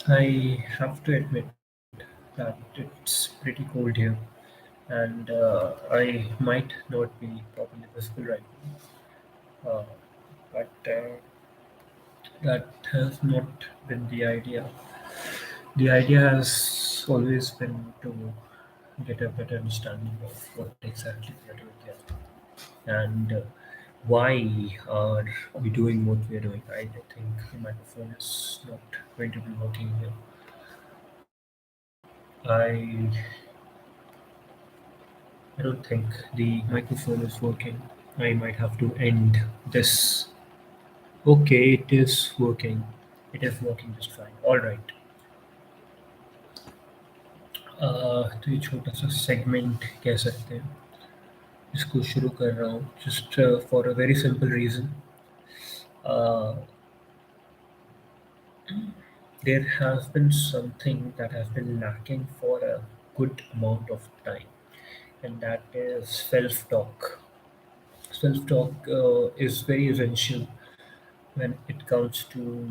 I have to admit that it's pretty cold here, and I might not be properly visible right now. But that has not been the idea. The idea has always been to get a better understanding of what exactly we are doing here, and why are we doing what we are doing. I think the microphone is not going to be working here. I I don't think the microphone is working. I might have to end this. Okay, it is working. It is working just fine. All right. तो ये छोटा सा segment कह सकते हैं इसको शुरू कर रहा हूँ just for a very simple reason there has been something that has been lacking for a good amount of time, and that is self-talk. Self-talk is very essential when it comes to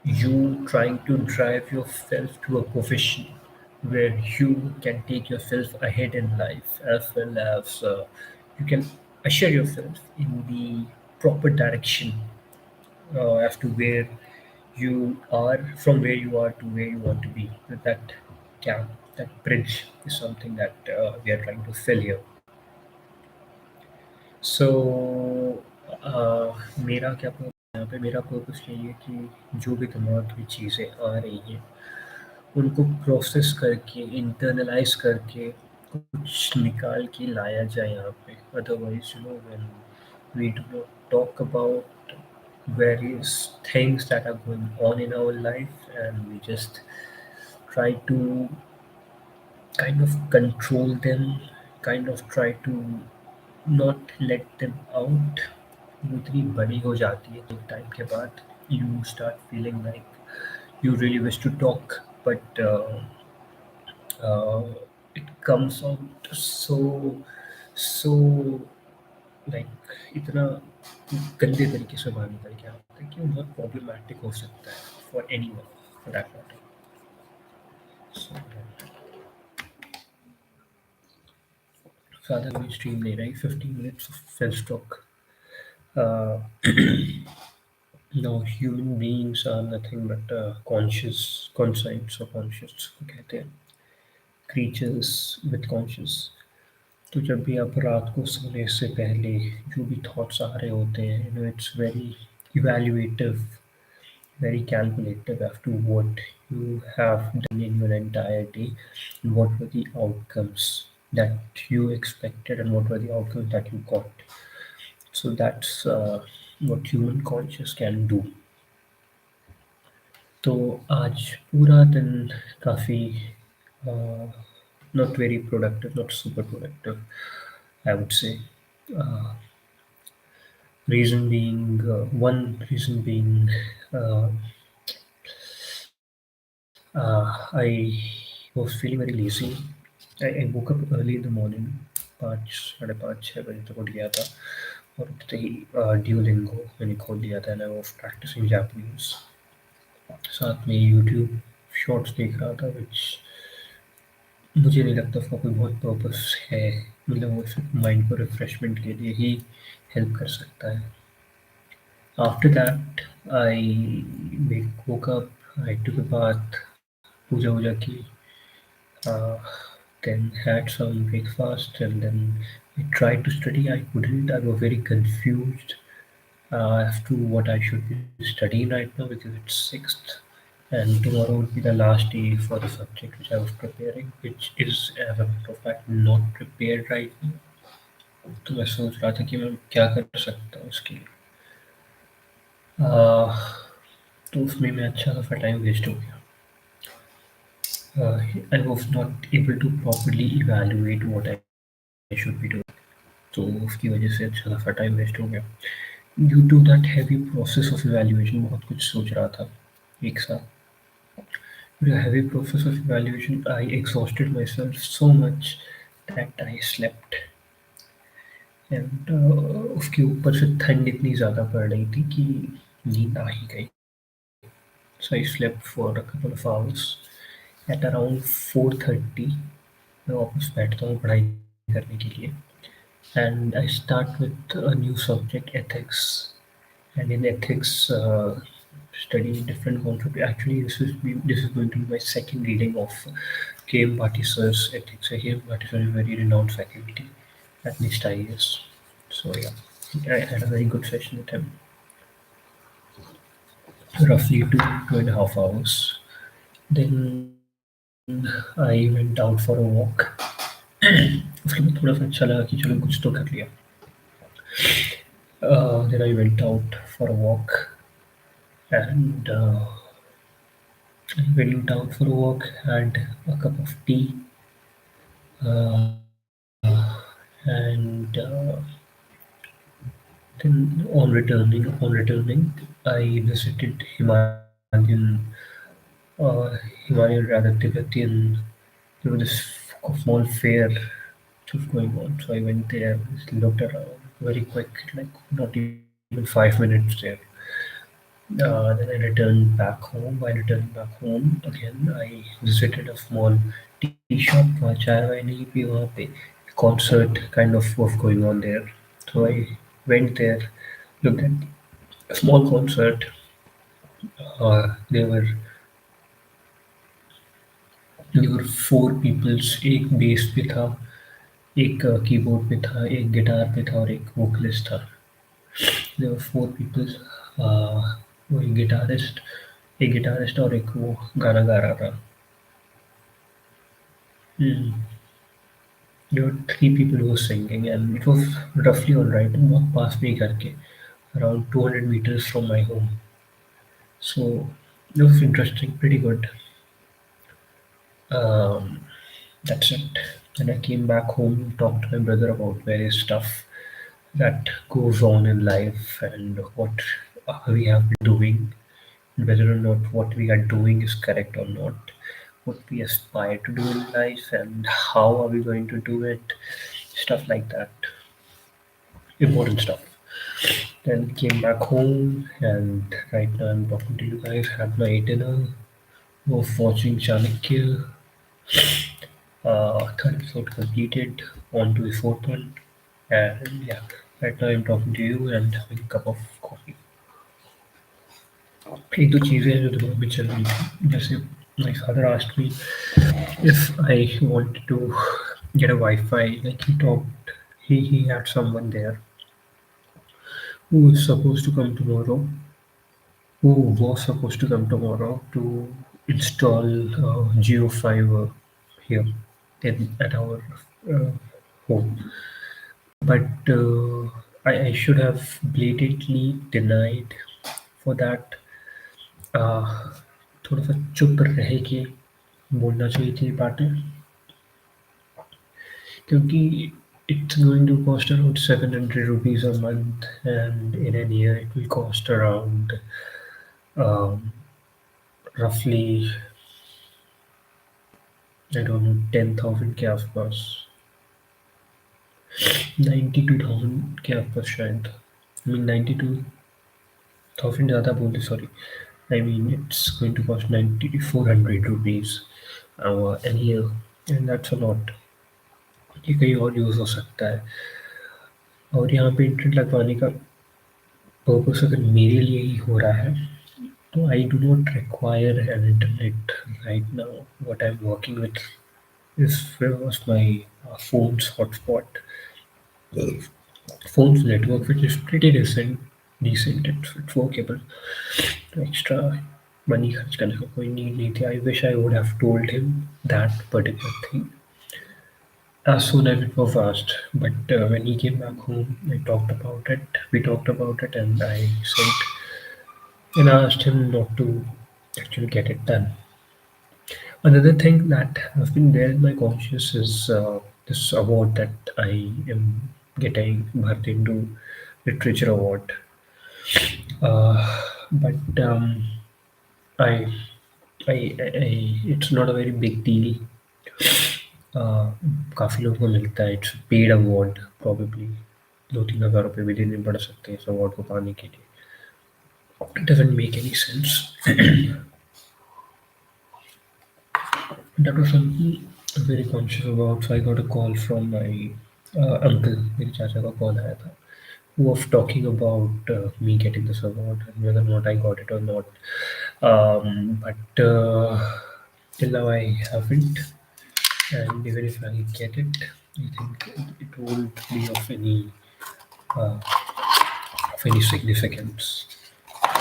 you trying to drive yourself to a position where you can take yourself ahead in life, as well as you can assure yourself in the proper direction as to where you are, from where you are to where you want to be. That gap, that bridge is something that we are trying to fill here. सो मेरा क्या purpose यहाँ पे, मेरा purpose यही है कि जो भी दिमाग में चीज़ें आ रही हैं उनको प्रोसेस करके इंटरनलाइज करके कुछ निकाल के लाया जाए यहाँ पे. Otherwise when we do not talk about various things that are going on in our life, and we just try to kind of control them, kind of try to not let them out. वो इतनी बड़ी हो जाती है तो time के बाद you start feeling like you really wish to talk, but uh, it comes out so like इतना गंदे तरीके से बाहर निकल के आता है कि वो बहुत प्रॉब्लमैटिक हो सकता है for anyone for that matter. So ज़्यादा कोई स्ट्रीम नहीं रही, 15 minutes of self talk. uh, Now, human beings are nothing but conscious, conscience or conscious को कहते हैं, creatures with conscious. तो जब भी आप रात को सोने से पहले जो भी थॉट्स आ रहे होते हैं, it's very evaluative, very calculative as to what you have done in your entire day and what were the outcomes that you expected and what were the outcomes that you got. So that's what human conscious can do. तो आज पूरा दिन काफ़ी not very productive, not super productive, I would say. Uh, Reason being, one reason being, uh, I was feeling very lazy. I woke up early in the morning, 5 साढ़े 5 6 बजे तक उठ गया था और उठते ही Duolingo मैंने खोल दिया था and I was practicing Japanese. साथ में यूट्यूब शॉर्ट्स देख रहा था which मुझे नहीं लगता उसका कोई बहुत पर्पस है, मतलब वो सिर्फ माइंड को रिफ्रेशमेंट के लिए ही हेल्प कर सकता है. After that I woke up, I took a bath, पूजा वूजा की, uh, then had some breakfast, and then I tried to study. I couldn't. I was very confused as to what I should be studying right now because it's sixth, and tomorrow would be the last day for the subject which I was preparing, which is, as a matter of fact, not prepared right now. तो मैं सोच रहा था कि मैं क्या कर सकता हूँ उसके लिए. uh, तो उसमें मैं अच्छा खासा टाइम वेस्ट हो गया. I was not able to properly evaluate what I should be doing. तो उसकी वजह से अच्छा खासा टाइम वेस्ट हो गया. Due to that heavy process of evaluation, बहुत कुछ सोच रहा था एक साथ. With a heavy process of evaluation, I exhausted myself so much that I slept. And उसके ऊपर से ठंड इतनी ज़्यादा पड़ रही थी कि नींद आ ही गई. So I slept for a couple of hours. At around 4:30 मैं वापस बैठता हूँ पढ़ाई करने के लिए, and I start with a new subject, ethics. And in ethics, studying different concepts. Actually, this is going to be my second reading of K.M. Bhatti sir's ethics. K.M. Bhatti sir is a very renowned faculty at NIST IAS. So yeah, I had a very good session with him, roughly 2.5 hours. Then I went out for a walk. उसके बाद थोड़ा सा अच्छा लगा कि चलो कुछ तो कर लिया. Then I went out for a walk, and I went out for a walk, had a cup of tea, and then on returning, I visited Himalayan, rather Tibetan. There was this small fair which was going on, so I went there, just looked around very quick, like not even 5 minutes there. Then I returned back home. While returning back home, again I visited a small tea shop. वहाँ चाय वाय नहीं P, वहाँ पे concert kind of was going on there. So I went there, looked at a small concert. There were four peoples. एक bass पे था, एक keyboard पे था, एक guitar पे था और एक vocalist था. There were four people. Uh, वो एक गिटारिस्ट और एक वो गाना गा रहा था. Hmm. There were three people who were singing, and it was roughly all right. बहुत पास में ही करके, around 200 meters from my home. So it was interesting, pretty good. Um, that's it. Then I came back home, talked to my brother about various stuff that goes on in life and what we have been doing, whether or not what we are doing is correct or not, what we aspire to do in life, and how are we going to do it, stuff like that, important stuff. Then came back home, and right now I'm talking to you guys. Had my dinner, was watching Chanakya. Third episode completed. On to the fourth one, and yeah, right now I'm talking to you and having a cup of coffee. एक दो चीज़ें हैं जो दिमाग में चल रही थी, जैसे my father asked me if I wanted to get a Wi-Fi. Like he had someone there who is supposed to come tomorrow, who was supposed to come tomorrow to install Geo Fiber here at our uh, home. But I should have blatantly denied for that. uh, थोड़ा सा चुप रह के बोलना चाहिए थी बातें, क्योंकि it's going to cost around 700 rupees a month, and in a year it will cost around um, roughly, I don't know, 10,000 के आसपास, 92,000 के आसपास शायद. I mean 92,000 ज़्यादा बोलते, sorry. I mean it's going to cost 9,400 rupees an year, and that's a lot. ये कहीं और यूज़ हो सकता है, और यहाँ पे इंटरनेट लगवाने का पर्पस अगर मेरे लिए ही हो रहा है, तो I do not require an internet right now. What I'm working with was my phone's hotspot, phone's network, which is pretty decent. It's workable. तो extra money खर्च करने का कोई need नहीं थी. I wish I would have told him that particular thing as soon as it was asked. But when he came back home, I talked about it. We talked about it, and I said, and I asked him not to actually get it done. Another thing that has been there in my conscious is this award that I am getting, Bhartindu Literature Award. But I, it's not a very big deal. काफ़ी लोगों को मिलता है. It's a paid award probably. 2-3 हज़ार रुपये भी देने पड़ सकते हैं इस अवार्ड को पाने के लिए. It doesn't make any sense. That was something I'm very conscious about. So I got a call from my uncle, मेरे चाचा का call आया था, who was talking about me getting this award and whether or not I got it or not. But till now I haven't, and even if I get it, I think it won't be uh, of any significance.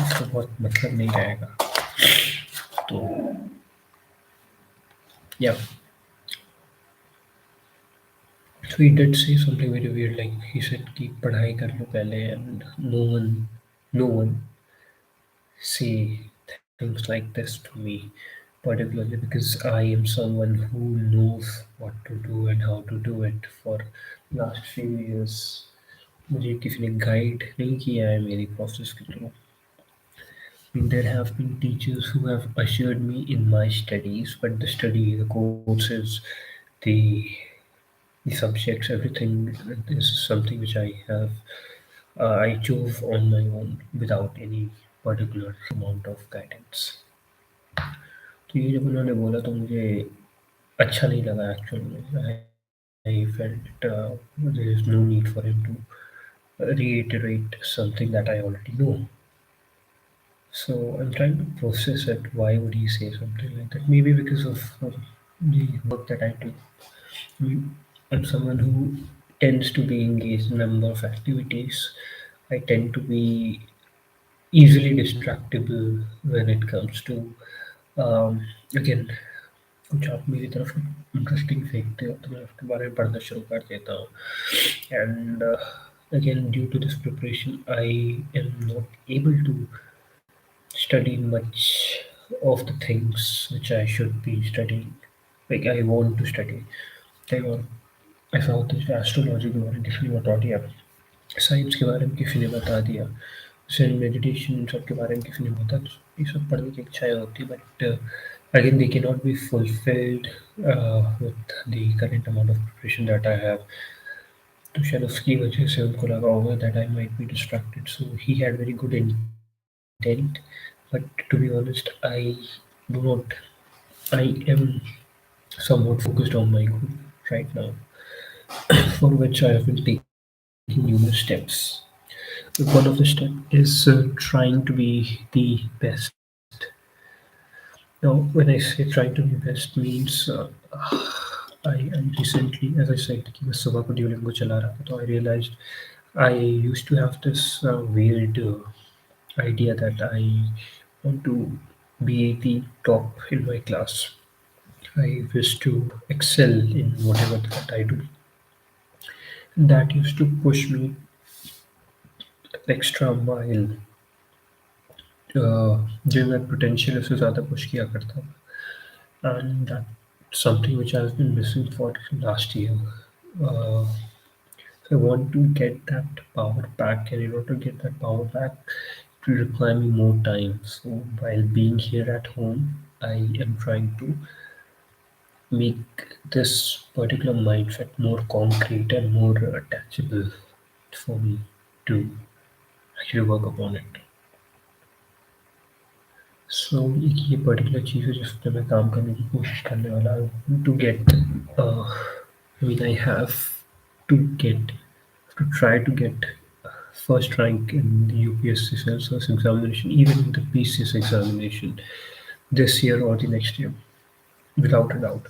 उसका बहुत मतलब नहीं रहेगा. तो yeah. So he did say something very weird, like he said कि पढ़ाई कर लो पहले, and no one say things like this to me, particularly because I am someone who knows what to do and how to do it for last few years. मुझे किसी ने guide नहीं किया है मेरी process के through. I mean, there have been teachers who have assured me in my studies, but the courses, the the subjects, everything is something which I chose on my own without any particular amount of guidance. तो ये जब उन्होंने बोला तो मुझे अच्छा नहीं लगा एक्चुअल में. I felt there is no need for him to reiterate something that I already know. So I'm trying to process it. Why would he say something like that? Maybe because of the work that I do. I'm someone who tends to be engaged in a number of activities. I tend to be easily distractible when it comes to again कुछ आप मेरी तरफ interesting फेंकते हो तो मैं उसके बारे में पढ़ना शुरू कर देता हूँ. And again, due to this preparation, I am not able to study much of the things which I should be studying, like I want to study. Like, और ऐसा होता है, एस्ट्रोलॉजी के बारे में किसी ने बता दिया, साइंस के बारे में किसी ने बता दिया, सेल मेडिटेशन इन सब के बारे में किसी ने बता, तो ये सब पढ़ने की इच्छाएं होती, but again they cannot be fulfilled with the current amount of preparation that I have. तो शायद उसकी वजह से उनको लगा होगा that I might be distracted. So he had very good intent, but to be honest, do not. I am somewhat focused on my goal right now, for which I have been taking numerous steps. One of the steps is trying to be the best. Now, when I say trying to be best means I recently, as I said, कि मैं सुबह को Duolingo चला रहा था, तो I realized I used to have this weird idea that I want to be the top in my class. I wish to excel in whatever that I do. That used to push me an extra mile. जो मैं potential उससे ज़्यादा push किया करता था. And that's something which I've been missing for last year. Uh, so I want to get that power back, and in order to get that power back, it will require me more time. So while being here at home, I am trying to make this particular mindset more concrete and more attachable for me to actually work upon it. सो एक ये particular चीज़ है जिस पे मैं काम करने की कोशिश करने वाला हूँ to get I mean I have to get to try to get first rank in the UPSC Self-Service examination, even in the PCS examination this year or the next year, without a doubt,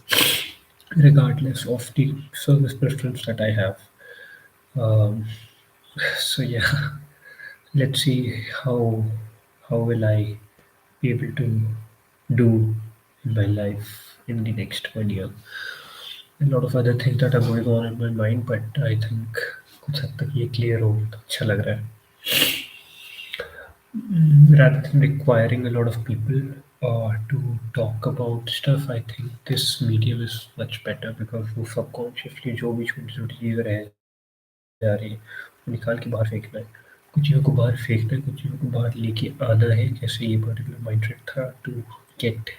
regardless of the service preference that I have. Um, so yeah, let's see how will I be able to do in my life in the next 1 year. A lot of other things that are going on in my mind, but I think कुछ हद तक ये clear हो तो अच्छा लग रहा है. Rather than requiring a lot of people to talk about stuff, I think this medium is much better because वो subconsciously जो भी छोटी छोटी चीज़ें रह जा रही है वो निकाल के बाहर फेंकना है. कुछ चीज़ों को बाहर फेंकना है, कुछ चीज़ों को बाहर लेके आना है. जैसे ये पर्टिकुलर माइंडसेट था to get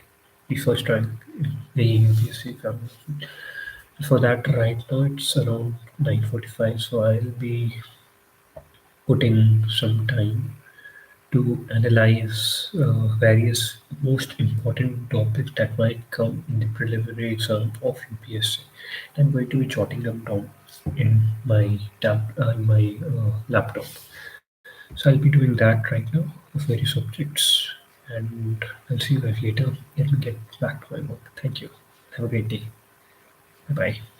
the first rank in the UPSC examination. For that, right now it's around 9:45, so I'll be putting some time to analyze various most important topics that might come in the preliminary exam of UPSC. I'm going to be jotting them down in my laptop. So I'll be doing that right now of various subjects, and I'll see you guys later. Let me get back to my work. Thank you. Have a great day. Bye bye.